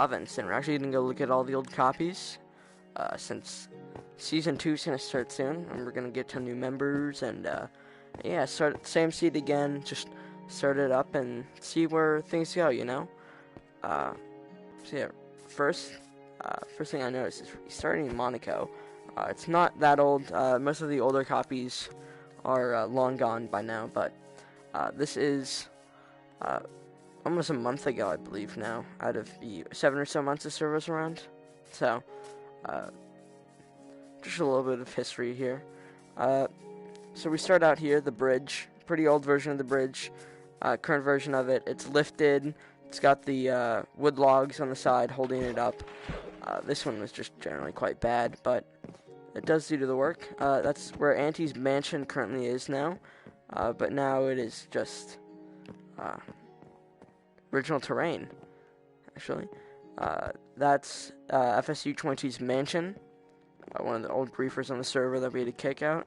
Provence, and we're actually going to go look at all the old copies, since Season 2 is going to start soon, and we're going to get some new members, and, yeah, start same seed again, just start it up and see where things go, you know? So yeah, first thing I noticed is starting in Monaco. It's not that old. Most of the older copies are long gone by now, but this is almost a month ago, I believe now, out of the 7 or so months the server's around. So, just a little bit of history here. So we start out here, the bridge, pretty old version of the bridge. Current version of it, it's lifted. It's got the wood logs on the side holding it up. This one was just generally quite bad, but it does do the work. That's where Auntie's mansion currently is now, but now it is just original terrain, actually. That's FSU 20's mansion, one of the old griefers on the server that we had to kick out.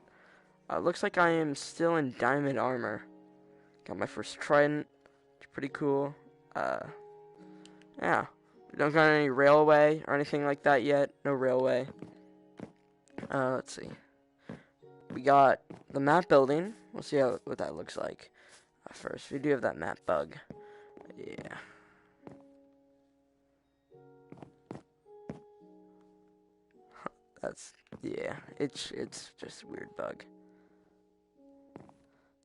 Looks like I am still in diamond armor. Got my first trident. It's pretty cool. Yeah. We don't got any railway or anything like that yet. No railway. Let's see. We got the map building. We'll see what that looks like. First, we do have that map bug. Yeah. Yeah. It's just a weird bug.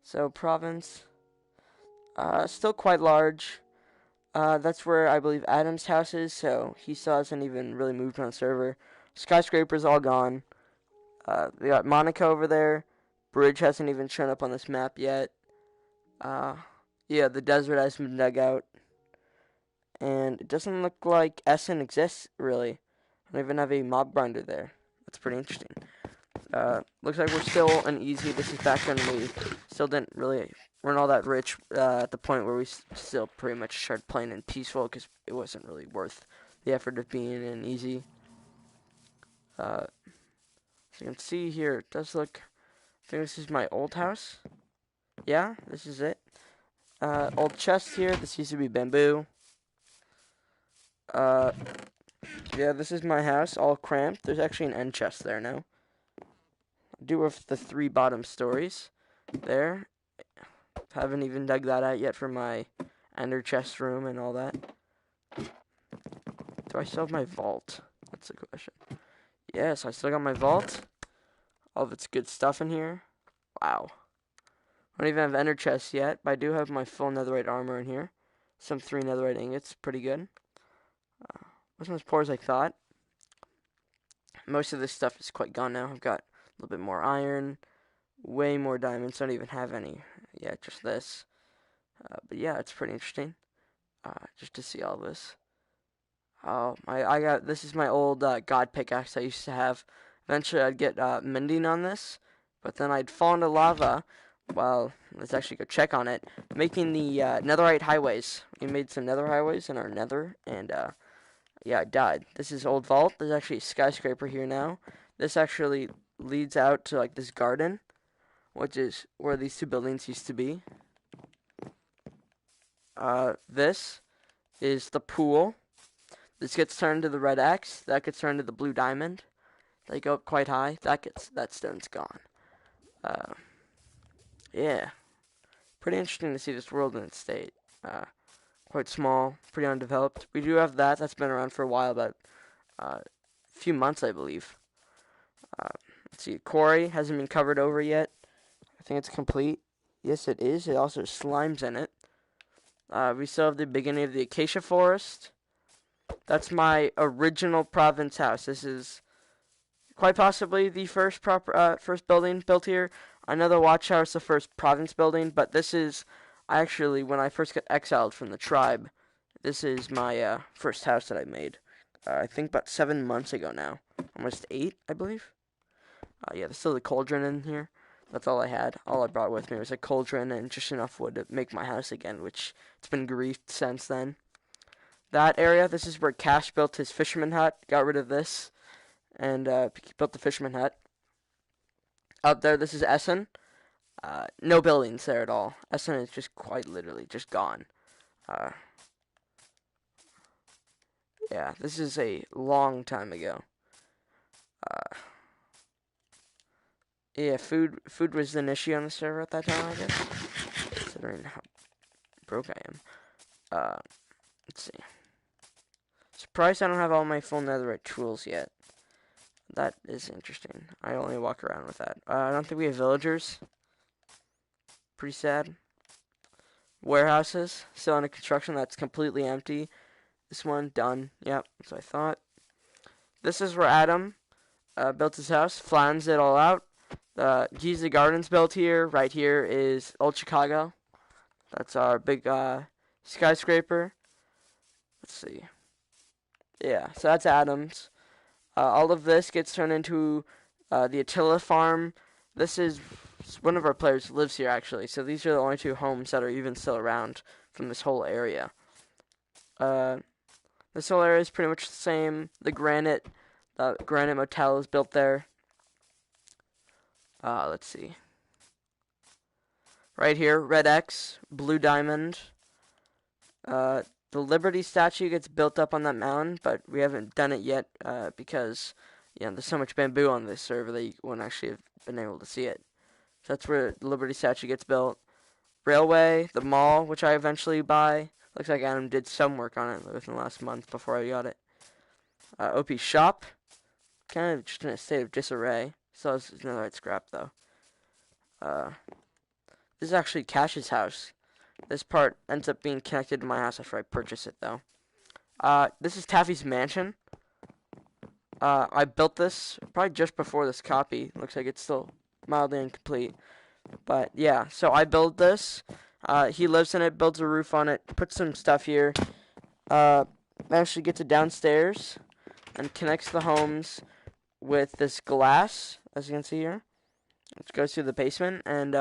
So Provence, still quite large. That's where I believe Adam's house is, so he still hasn't even really moved on the server. Skyscraper's all gone. We got Monaco over there. Bridge hasn't even shown up on this map yet. Yeah, the desert has been dug out. And it doesn't look like Essen exists, really. I don't even have a mob grinder there. That's pretty interesting. Looks like we're still an easy. This is back when we still weren't all that rich at the point where we still pretty much started playing in peaceful because it wasn't really worth the effort of being in easy. So you can see here, it does look, I think this is my old house. Yeah, this is it. Old chest here, this used to be bamboo. Yeah, this is my house, all cramped. There's actually an end chest there now. I do have the 3 bottom stories there. Haven't even dug that out yet for my ender chest room and all that. Do I still have my vault? That's the question. Yes, I still got my vault. All of its good stuff in here. Wow. I don't even have ender chests yet, but I do have my full netherite armor in here. Some 3 netherite ingots, pretty good. Wasn't as poor as I thought. Most of this stuff is quite gone now. I've got a little bit more iron, way more diamonds. Don't even have any. Yeah, just this. But yeah, it's pretty interesting. Just to see all this. Oh, this is my old god pickaxe I used to have. Eventually I'd get mending on this, but then I'd fall into lava. Well, let's actually go check on it. Making the netherite highways. We made some nether highways in our nether, and yeah, I died. This is old vault. There's actually a skyscraper here now. This actually leads out to like this garden, which is where these 2 buildings used to be. This is the pool. This gets turned to the red X. That gets turned to the blue diamond. They go up quite high. That stone's gone. Yeah. Pretty interesting to see this world in its state. Quite small, pretty undeveloped. We do have that. That's been around for a while, about a few months, I believe. Let's see. Quarry hasn't been covered over yet. I think it's complete. Yes, it is. It also has slimes in it. We still have the beginning of the acacia forest. That's my original Provence house. This is quite possibly the first first building built here. I know the watchtower is the first Provence building, but this is actually when I first got exiled from the tribe. This is my first house that I made. I think about 7 months ago now, almost 8, I believe. Yeah, there's still the cauldron in here. That's all I had. All I brought with me was a cauldron and just enough wood to make my house again, which it's been griefed since then. That area, this is where Cash built his fisherman hut. Got rid of this and built the fisherman hut. Up there, this is Essen. No buildings there at all. Essen is just quite literally just gone. Yeah, this is a long time ago. Uh, yeah, food was an issue on the server at that time, I guess, considering how broke I am. Let's see. Surprised I don't have all my full netherite tools yet. That is interesting. I only walk around with that. I don't think we have villagers. Pretty sad. Warehouses still under construction. That's completely empty. This one done. Yep, that's what I thought. This is where Adam built his house. Flattens it all out. Giza Gardens built here. Right here is Old Chicago. That's our big skyscraper. Let's see. Yeah, so that's Adam's. All of this gets turned into the Attila farm. This is one of our players lives here, actually. So these are the only two homes that are even still around from this whole area. This whole area is pretty much the same. The Granite Motel is built there. Let's see. Right here, Red X, Blue Diamond. The Liberty statue gets built up on that mountain, but we haven't done it yet because there's so much bamboo on this server that you won't actually have been able to see it. So that's where the Liberty statue gets built. Railway, the mall, which I eventually buy. Looks like Adam did some work on it within the last month before I got it. OP shop, kind of just in a state of disarray. So it's another right scrap though. This is actually Cash's house. This part ends up being connected to my house after I purchase it, though. This is Taffy's mansion. I built this probably just before this copy. Looks like it's still mildly incomplete. But, yeah, so I built this. He lives in it, builds a roof on it, puts some stuff here. Actually gets it downstairs and connects the homes with this glass, as you can see here. Which goes through the basement, and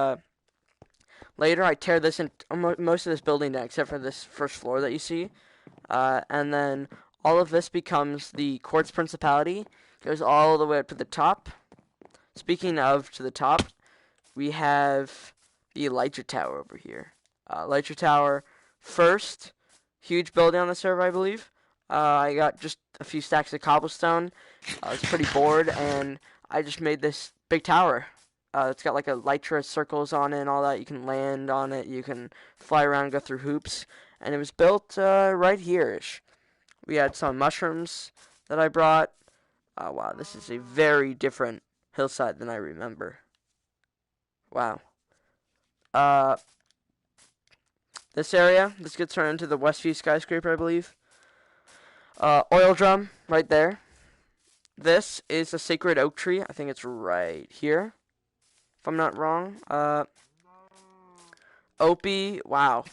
later, I tear this in most of this building down, except for this first floor that you see. And then all of this becomes the Quartz Principality. Goes all the way up to the top. Speaking of to the top, we have the Elytra Tower over here. Elytra Tower, first huge building on the server, I believe. I got just a few stacks of cobblestone. I was pretty bored, and I just made this big tower. It's got like elytra circles on it and all that. You can land on it. You can fly around, go through hoops. And it was built right here-ish. We had some mushrooms that I brought. Wow, this is a very different hillside than I remember. Wow. This area, this gets turned into the Westview skyscraper, I believe. Oil drum, right there. This is a sacred oak tree. I think it's right here. If I'm not wrong. Opie, wow.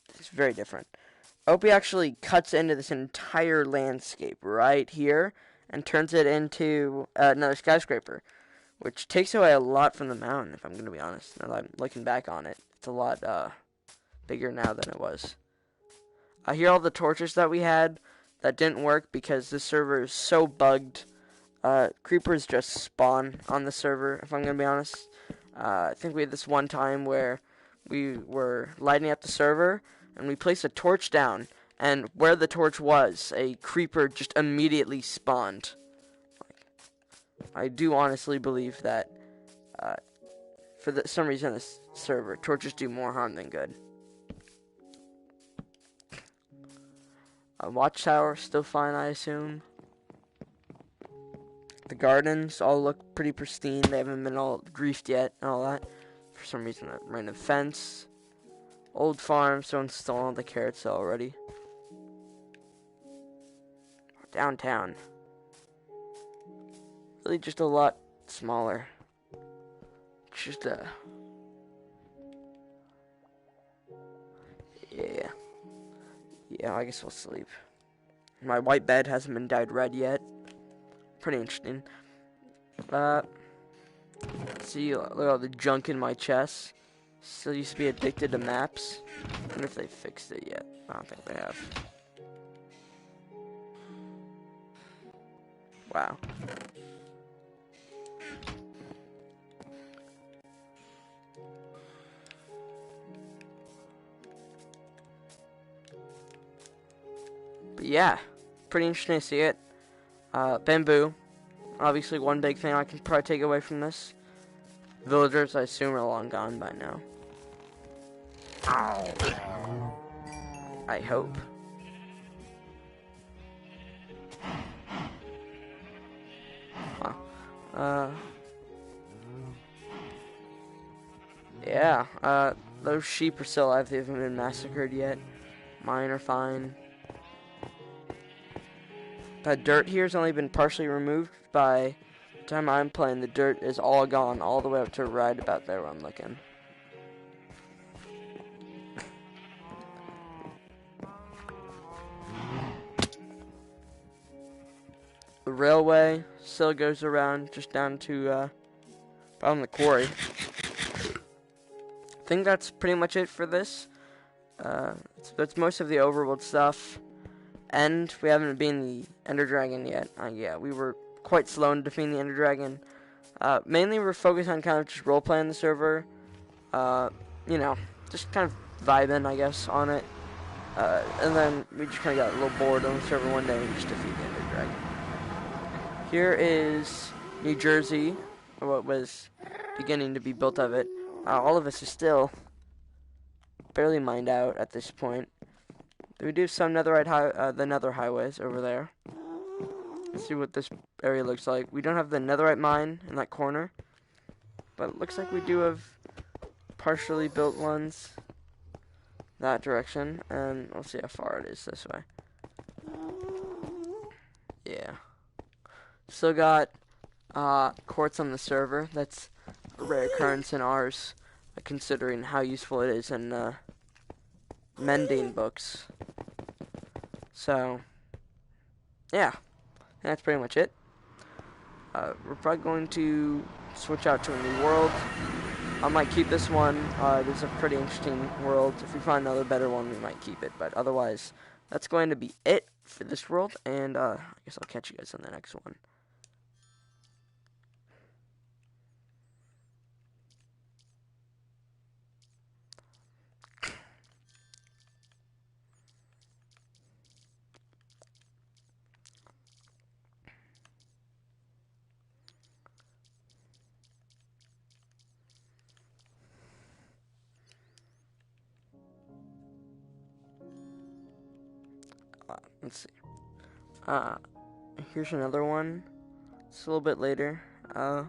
This is very different. Opie actually cuts into this entire landscape right here and turns it into another skyscraper, which takes away a lot from the mountain, if I'm going to be honest. Now that I'm looking back on it, it's a lot bigger now than it was. Here are all the torches that we had that didn't work because this server is so bugged. Creepers just spawn on the server, if I'm going to be honest. I think we had this one time where we were lighting up the server, and we placed a torch down, and where the torch was, a creeper just immediately spawned. I do honestly believe that, for some reason, this server, torches do more harm than good. Watchtower, still fine, I assume. The gardens all look pretty pristine. They haven't been all griefed yet and all that. For some reason, that random fence. Old farm, someone's stolen the carrots already. Downtown. Really just a lot smaller. Just yeah, I guess we'll sleep. My white bed hasn't been dyed red yet. Pretty interesting. See, look at all the junk in my chest. Still used to be addicted to maps. I wonder if they fixed it yet. I don't think they have. Wow. But yeah, pretty interesting to see it. Bamboo, obviously one big thing I can probably take away from this. Villagers, I assume, are long gone by now. I hope. Huh. Yeah, those sheep are still alive. They haven't been massacred yet. Mine are fine. The dirt here has only been partially removed. By the time I'm playing, the dirt is all gone, all the way up to right about there where I'm looking. The railway still goes around just down to on the quarry. I think that's pretty much it for this. That's most of the overworld stuff. And we haven't beaten the Ender Dragon yet. Yeah, we were quite slow in defeating the Ender Dragon. Mainly we're focused on kind of just role-playing the server. You know, just kind of vibing, I guess, on it. And then we just kind of got a little bored on the server one day and just defeated the Ender Dragon. Here is New Jersey, or what was beginning to be built of it. All of us are still barely mined out at this point. We do some netherite the nether highways over there. Let's see what this area looks like. We don't have the netherite mine in that corner, but it looks like we do have partially built ones that direction, and we'll see how far it is this way. Yeah. Still got quartz on the server. That's a rare occurrence in ours, considering how useful it is in mending books. So, yeah, that's pretty much it. We're probably going to switch out to a new world. I might keep this one. It is a pretty interesting world. If we find another better one, we might keep it. But otherwise, that's going to be it for this world. And I guess I'll catch you guys on the next one. Let's see. Here's another one. It's a little bit later. I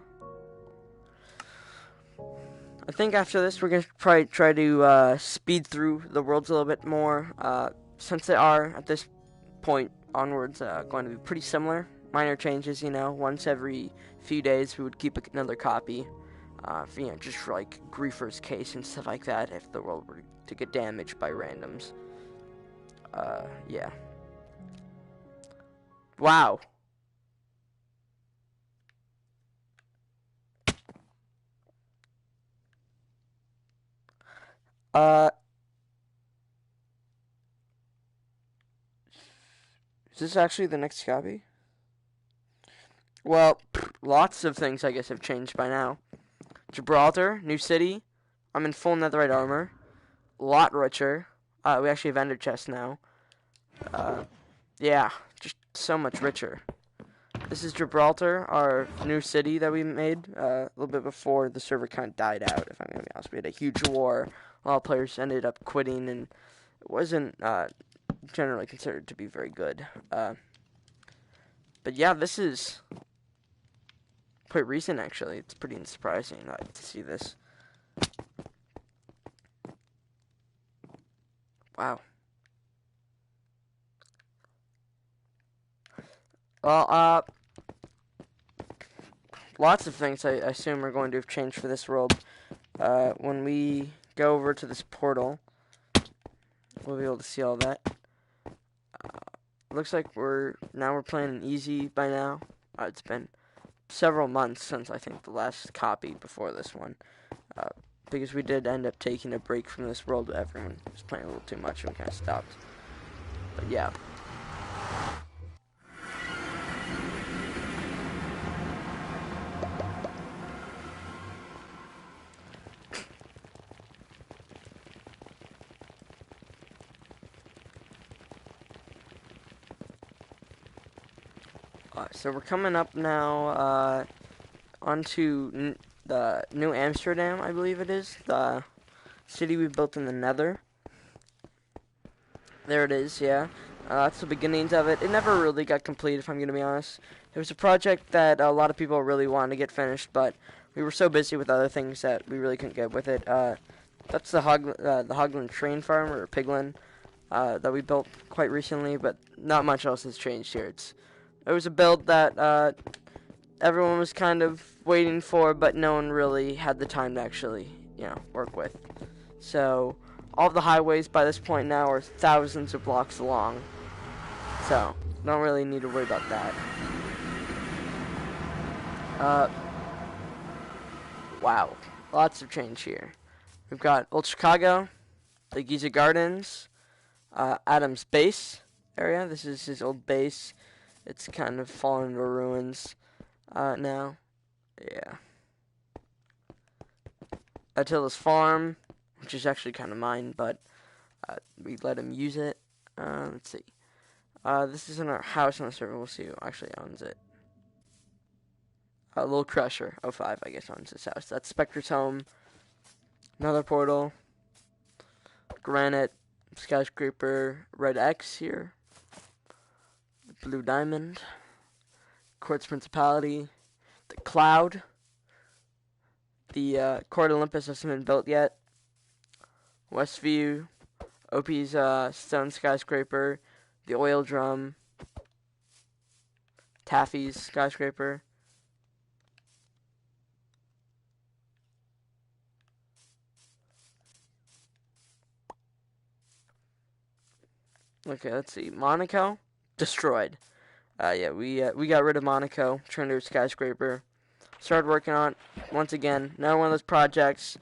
think after this, we're going to probably try to speed through the worlds a little bit more. Since they are, at this point onwards, going to be pretty similar. Minor changes, you know. Once every few days, we would keep another copy. For, you know, just for, like, Griefer's case and stuff like that, if the world were to get damaged by randoms. Yeah. Wow. Is this actually the next copy? Well, lots of things, I guess, have changed by now. Gibraltar, new city. I'm in full netherite armor. A lot richer. We actually have ender chests now. Yeah, just so much richer. This is Gibraltar, our new city that we made a little bit before the server kind of died out, if I'm going to be honest. We had a huge war. A lot of players ended up quitting, and it wasn't generally considered to be very good. But yeah, this is quite recent, actually. It's pretty surprising to see this. Wow. Well, lots of things I assume are going to have changed for this world. When we go over to this portal, we'll be able to see all that. Looks like we're playing easy by now. It's been several months since I think the last copy before this one. Because we did end up taking a break from this world. Everyone was playing a little too much and we kind of stopped. But yeah. So we're coming up now onto the New Amsterdam, I believe it is, the city we built in the Nether. There it is, yeah. That's the beginnings of it. It never really got complete, if I'm going to be honest. It was a project that a lot of people really wanted to get finished, but we were so busy with other things that we really couldn't get with it. That's the Hogland train farm, or Piglin, that we built quite recently, but not much else has changed here. It was a build that everyone was kind of waiting for, but no one really had the time to actually, work with. So all of the highways by this point now are thousands of blocks long. So don't really need to worry about that. Wow, lots of change here. We've got Old Chicago, the Giza Gardens, Adam's base area. This is his old base. It's kind of fallen into ruins now. Yeah. Attila's farm, which is actually kind of mine, but we let him use it. Let's see. This isn't our house on the server. We'll see who actually owns it. Little Crusher, 05, I guess, owns this house. That's Spectre's home. Another portal. Granite. Skyscraper. Red X here. Blue Diamond. Quartz Principality. The Cloud. The Court Olympus hasn't been built yet. Westview. OP's Stone Skyscraper. The Oil Drum. Taffy's Skyscraper. Okay, let's see. Monaco, destroyed. We got rid of Monaco, turned into a skyscraper. Started working on it once again. Another one of those projects.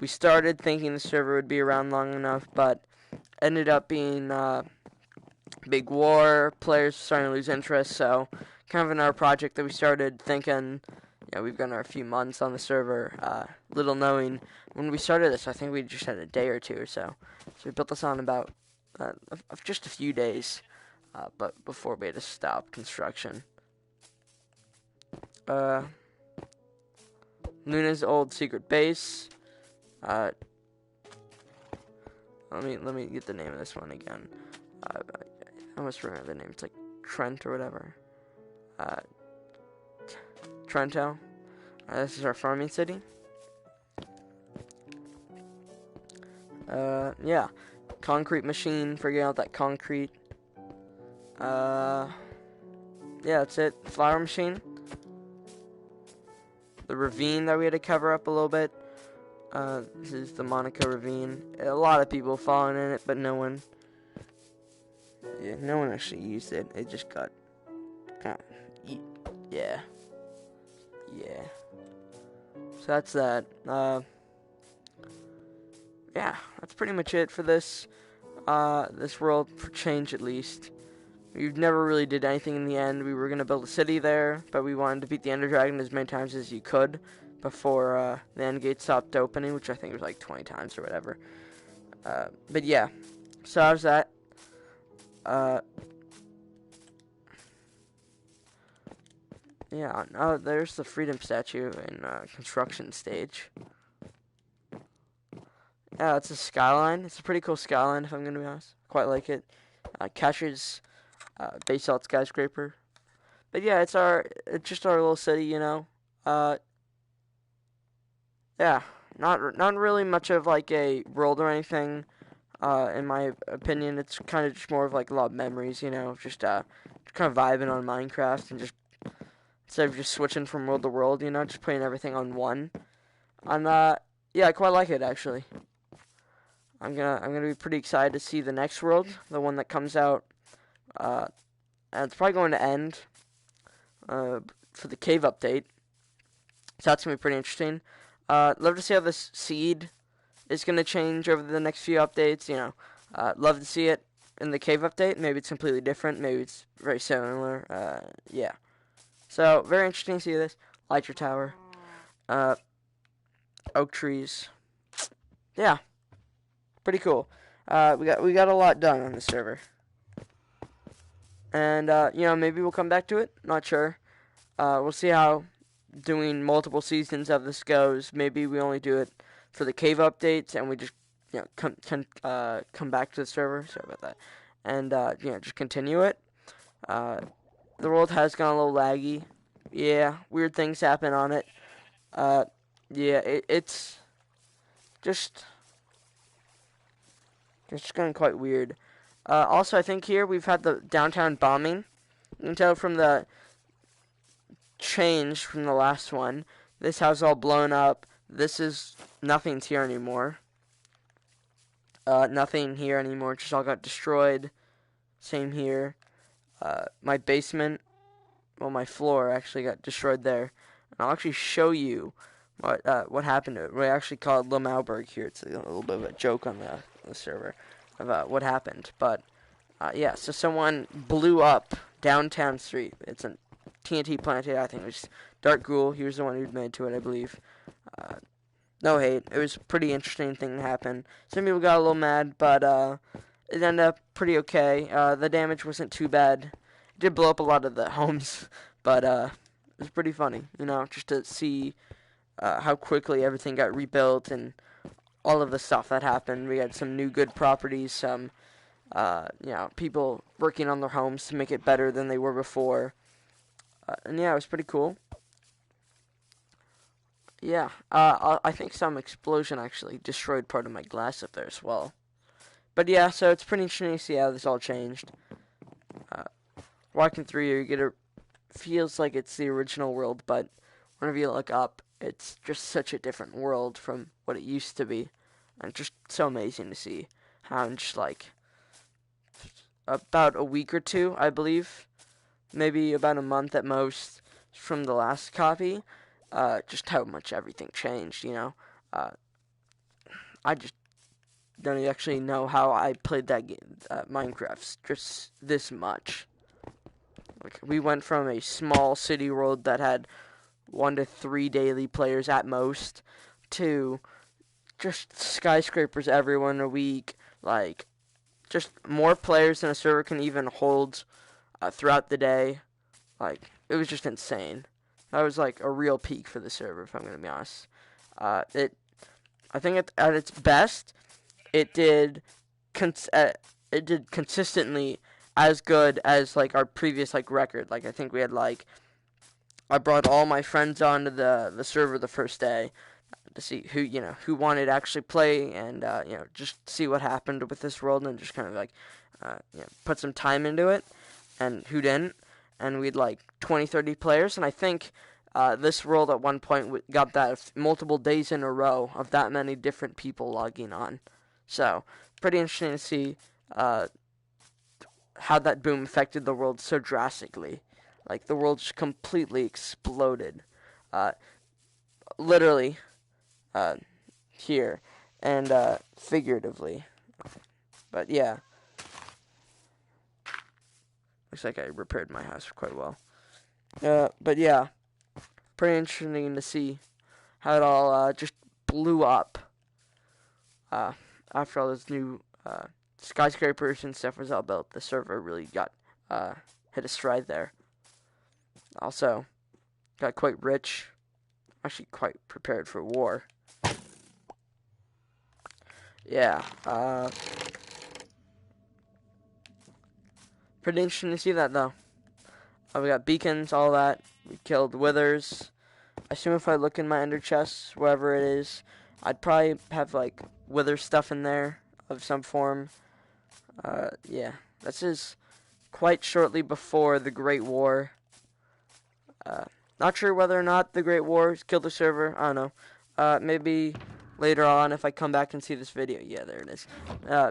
We started thinking the server would be around long enough, but ended up being big war. Players starting to lose interest, so kind of another project that we started thinking, we've got a few months on the server. Little knowing when we started this, I think we just had a day or two or so. So we built this on about of just a few days, but before we had to stop construction. Luna's old secret base. Let me get the name of this one again. I almost remember the name. It's like Trent or whatever. Trento. This is our farming city. Yeah. Concrete machine for getting out that concrete. Yeah, that's it. Flower machine. The ravine that we had to cover up a little bit. This is the Monaco ravine. A lot of people fallen in it, but no one actually used it. It just got yeah. So that's that. Yeah, that's pretty much it for this world, for change at least. We never really did anything in the end. We were going to build a city there, but we wanted to beat the Ender Dragon as many times as you could before the end gate stopped opening, which I think was like 20 times or whatever. But yeah, so how's that? Yeah, now there's the Freedom Statue in construction stage. Yeah, it's a skyline. It's a pretty cool skyline, if I'm going to be honest. Quite like it. Cash's basalt skyscraper. But yeah, it's just our little city, Yeah, not really much of like a world or anything. In my opinion, it's kind of just more of like a lot of memories, just kind of vibing on Minecraft and just instead of just switching from world to world, just putting everything on one. And yeah, I quite like it actually. I'm gonna be pretty excited to see the next world, the one that comes out. And it's probably going to end for the cave update. So that's gonna be pretty interesting. Love to see how this seed is gonna change over the next few updates. Love to see it in the cave update. Maybe it's completely different. Maybe it's very similar. Yeah. So very interesting to see this. Light your tower. Oak trees. Yeah. Pretty cool. We got a lot done on the server. And, maybe we'll come back to it. Not sure. We'll see how doing multiple seasons of this goes. Maybe we only do it for the cave updates, and we just come back to the server. Sorry about that, and just continue it. The world has gone a little laggy. Yeah, weird things happen on it. Uh, it's just going quite weird. Also, I think here we've had the downtown bombing. You can tell from the change from the last one. This house all blown up. This is nothing's here anymore. Nothing here anymore. Just all got destroyed. Same here. My basement, well, my floor actually got destroyed there. And I'll actually show you what happened to it. We actually call it Lemauberg here. It's a little bit of a joke on the server of what happened. But so someone blew up downtown street. It's a TNT planted. I think it was Dark Ghoul. He was the one who made to it, I believe. No hate. It was a pretty interesting thing to happen. Some people got a little mad, but it ended up pretty okay. The damage wasn't too bad. It did blow up a lot of the homes, but it was pretty funny, just to see how quickly everything got rebuilt and all of the stuff that happened. We had some new good properties, some people working on their homes to make it better than they were before. And it was pretty cool. Yeah, I think some explosion actually destroyed part of my glass up there as well. But yeah, so it's pretty interesting to see how this all changed. Walking through here, feels like it's the original world, but whenever you look up, it's just such a different world from what it used to be. And it's just so amazing to see how in just like about a week or two, I believe, maybe about a month at most from the last copy, just how much everything changed, I just don't actually know how I played that game, Minecraft, just this much. Like, we went from a small city world that had 1 to 3 daily players at most to just skyscrapers everyone a week, like, just more players than a server can even hold throughout the day. Like, it was just insane. That was like a real peak for the server, if I'm going to be honest. I think at its best, it did consistently as good as like our previous like record. Like, I think we had like, I brought all my friends onto the server the first day to see who wanted to actually play, and just see what happened with this world, and just kind of like put some time into it, and who didn't. And we'd like 20, 30 players, and I think this world at one point got that multiple days in a row of that many different people logging on. So, pretty interesting to see how that boom affected the world so drastically. Like, the world just completely exploded. Literally, here, and figuratively. But yeah. Looks like I repaired my house quite well. But yeah, pretty interesting to see how it all just blew up after all those new skyscrapers and stuff was all built. The server really got hit a stride there. Also, got quite rich. Actually, quite prepared for war. Yeah. Pretty interesting to see that, though. We got beacons, all that. We killed withers. I assume if I look in my ender chests, wherever it is, I'd probably have, like, wither stuff in there of some form. Yeah. This is quite shortly before the Great War. Not sure whether or not the Great War killed the server. I don't know. Maybe later on if I come back and see this video. Yeah, there it is.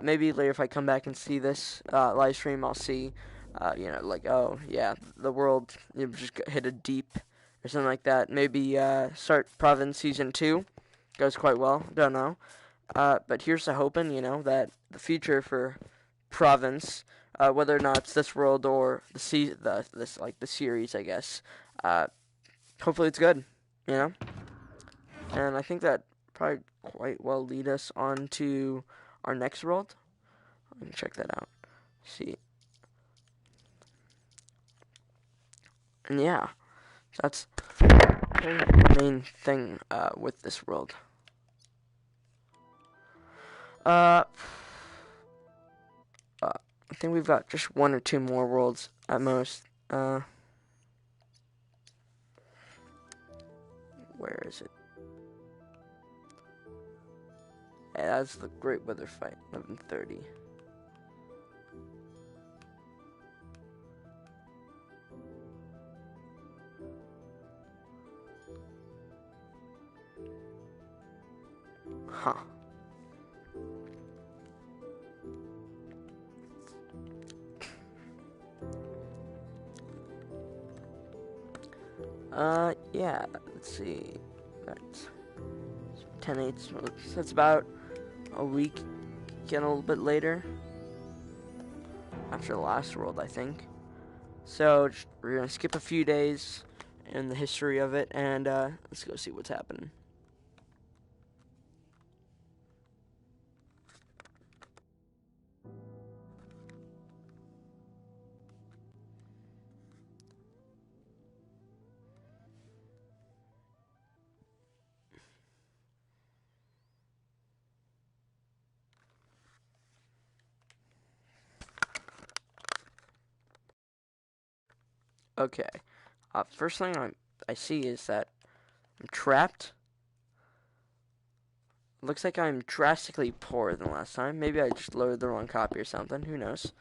Maybe later if I come back and see this live stream, I'll see, like, oh, yeah, the world just hit a deep or something like that. Maybe start Provence Season 2. Goes quite well. Don't know. But here's to hoping, that the future for Provence, whether or not it's this world or the series, I guess, hopefully it's good, And I think that probably quite well lead us on to our next world. Let me check that out. See. And yeah, so that's the main thing with this world. Uh, I think we've got just one or two more worlds at most. Where is it? Yeah, that's the Great Weather Fight, 11:30. Huh. Yeah, let's see. That's 10/8, so that's about a week, getting a little bit later after the last world, I think. So we're gonna skip a few days in the history of it, and let's go see what's happening. Okay. First thing I see is that I'm trapped. Looks like I'm drastically poorer than last time. Maybe I just loaded the wrong copy or something. Who knows?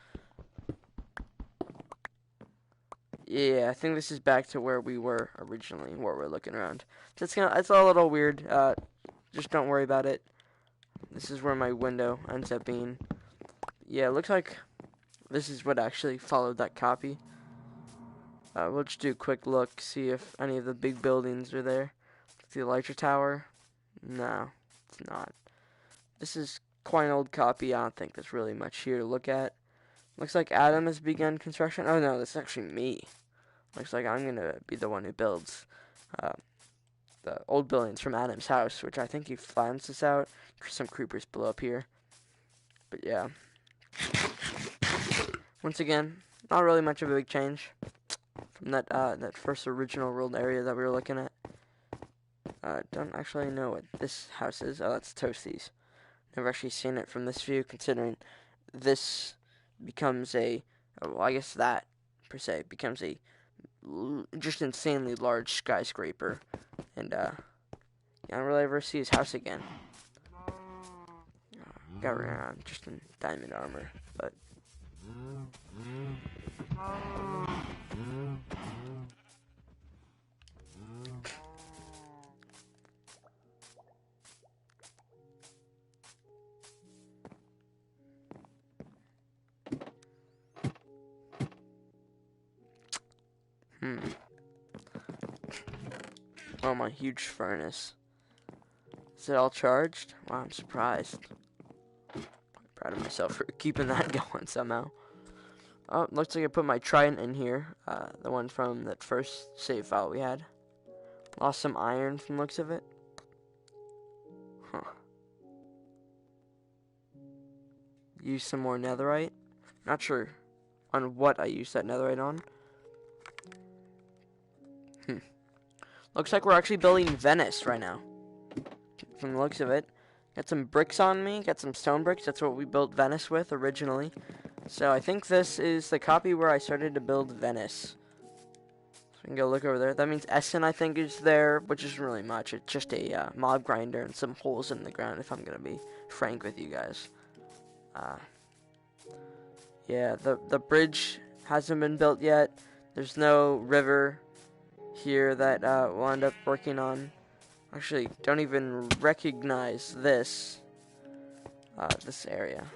Yeah, I think this is back to where we were originally, where we're looking around. So it's a little weird. Just don't worry about it. This is where my window ends up being. Yeah, it looks like this is what actually followed that copy. We'll just do a quick look, see if any of the big buildings are there. The Elytra Tower? No, it's not. This is quite an old copy. I don't think there's really much here to look at. Looks like Adam has begun construction. Oh no, that's actually me. Looks like I'm gonna be the one who builds the old buildings from Adam's house, which I think he flattens this out. Some creepers blow up here. But yeah. Once again, not really much of a big change from that first original world area that we were looking at. Don't actually know what this house is. Oh, that's Toasties. Never actually seen it from this view, considering this becomes well, I guess that, per se, becomes a just insanely large skyscraper. And, I don't really ever see his house again. Got around just in diamond armor, but... Oh, my huge furnace. Is it all charged? Wow, I'm surprised. Proud of myself for keeping that going somehow. Oh, looks like I put my trident in here. The one from that first save file we had. Lost some iron from the looks of it. Huh. Use some more netherite. Not sure on what I used that netherite on. Looks like we're actually building Venice right now. From the looks of it. Got some bricks on me. Got some stone bricks. That's what we built Venice with originally. So I think this is the copy where I started to build Venice. So we can go look over there. That means Essen, I think, is there, which isn't really much. It's just a mob grinder and some holes in the ground, if I'm going to be frank with you guys. Yeah, the bridge hasn't been built yet. There's no river here that we'll end up working on. Actually, don't even recognize this this area.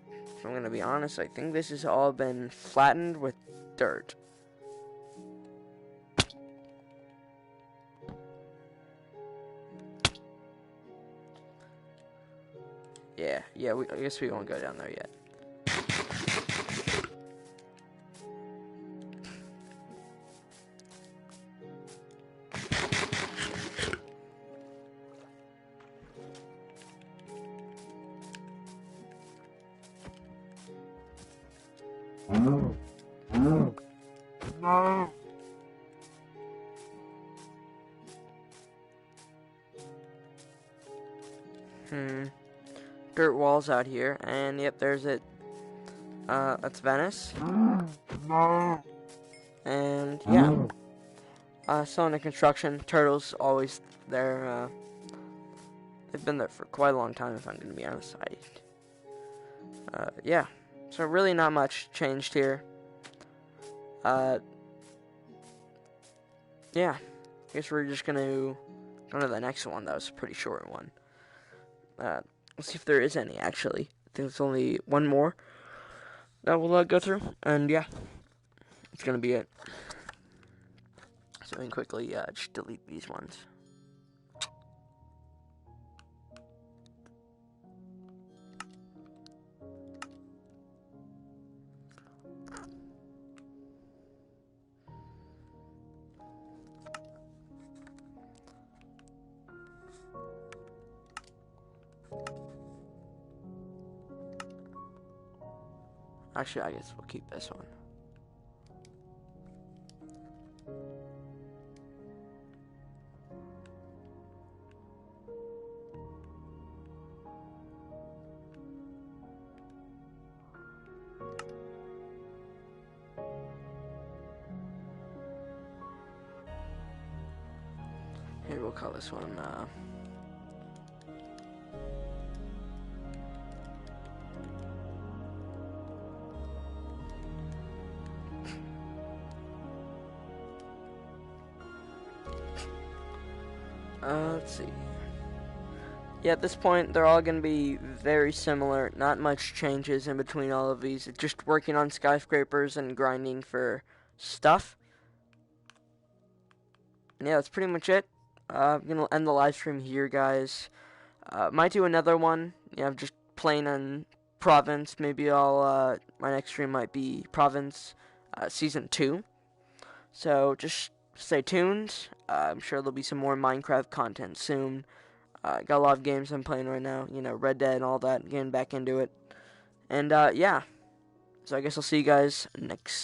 If I'm gonna be honest, I think this has all been flattened with dirt. Yeah, I guess we won't go down there yet. Dirt walls out here, and yep, there's it. That's Venice. And yeah, still under construction. Turtles always there. They've been there for quite a long time, if I'm going to be honest. Yeah, so really not much changed here. Yeah, I guess we're just going to go to the next one. That was a pretty short one. Let's see if there is any, actually. I think there's only one more that we'll go through. And yeah, it's going to be it. So we can quickly just delete these ones. Actually, I guess we'll keep this one. Here, we'll call this one, let's see. Yeah, at this point, they're all going to be very similar. Not much changes in between all of these. It's just working on skyscrapers and grinding for stuff. And yeah, that's pretty much it. I'm going to end the live stream here, guys. Might do another one. Yeah, I'm just playing on Provence. Maybe my next stream might be Provence Season 2. So just stay tuned. I'm sure there'll be some more Minecraft content soon. Got a lot of games I'm playing right now. You know, Red Dead and all that. Getting back into it. And yeah. So I guess I'll see you guys next